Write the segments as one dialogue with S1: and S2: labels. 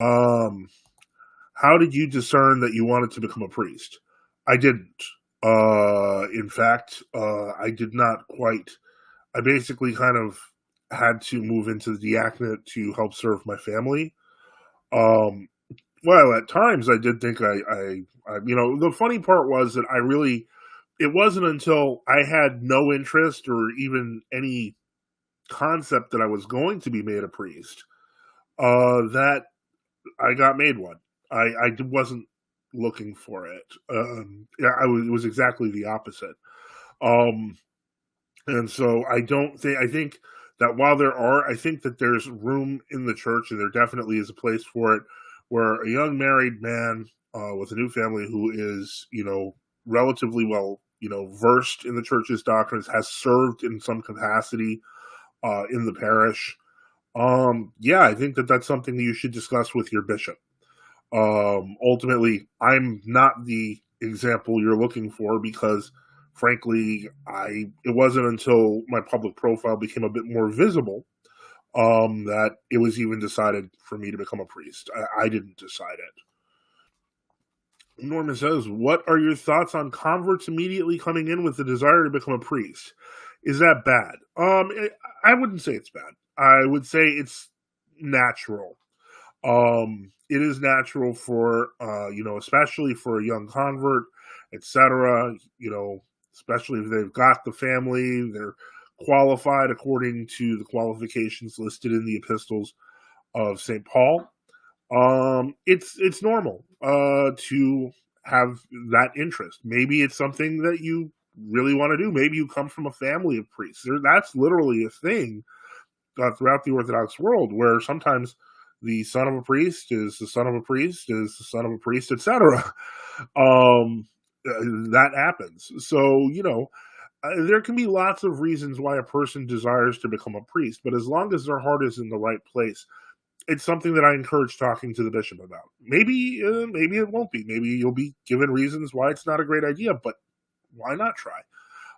S1: Um, how did you discern that you wanted to become a priest? I didn't. In fact, I did not quite. I basically kind of had to move into the diaconate to help serve my family. Um, well, at times I did think the funny part was that it wasn't until I had no interest or even any concept that I was going to be made a priest, that I got made one. Wasn't looking for it. Yeah, it was exactly the opposite. Um, and so I think that while I think that there's room in the church, and there definitely is a place for it, where a young married man with a new family who is, relatively well, versed in the church's doctrines, has served in some capacity in the parish. Yeah, I think that that's something that you should discuss with your bishop. Ultimately, I'm not the example you're looking for because, frankly, it wasn't until my public profile became a bit more visible that it was even decided for me to become a priest. I didn't decide it. Norman says, "What are your thoughts on converts immediately coming in with the desire to become a priest? Is that bad?" I wouldn't say it's bad. I would say it's natural. It is natural for especially for a young convert, etc. Especially if they've got the family, they're qualified according to the qualifications listed in the epistles of Saint Paul. It's normal to have that interest. Maybe it's something that you really want to do. Maybe you come from a family of priests. That's literally a thing throughout the Orthodox world, where sometimes the son of a priest is the son of a priest is the son of a priest, etc. Um, that happens. So there can be lots of reasons why a person desires to become a priest, but as long as their heart is in the right place, it's something that I encourage talking to the bishop about. Maybe it won't be. Maybe you'll be given reasons why it's not a great idea, but why not try?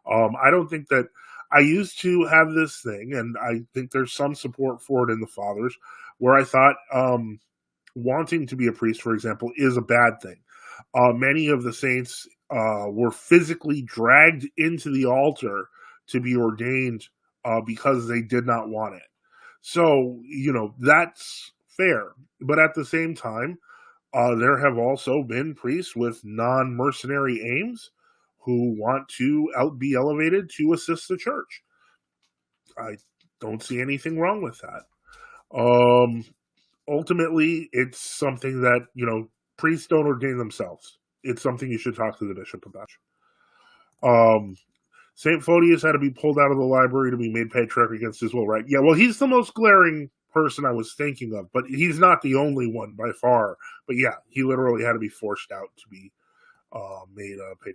S1: I don't think that I used to have this thing, and I think there's some support for it in the fathers, where I thought wanting to be a priest, for example, is a bad thing. Many of the saints were physically dragged into the altar to be ordained because they did not want it. So, that's fair. But at the same time, there have also been priests with non mercenary aims who want to be elevated to assist the church. I don't see anything wrong with that. Um, Ultimately, it's something that, priests don't ordain themselves. It's something you should talk to the bishop about. Um, St. Photius had to be pulled out of the library to be made patriarch against his will, right? Yeah, well, he's the most glaring person I was thinking of, but he's not the only one by far. But yeah, he literally had to be forced out to be made a patriarch.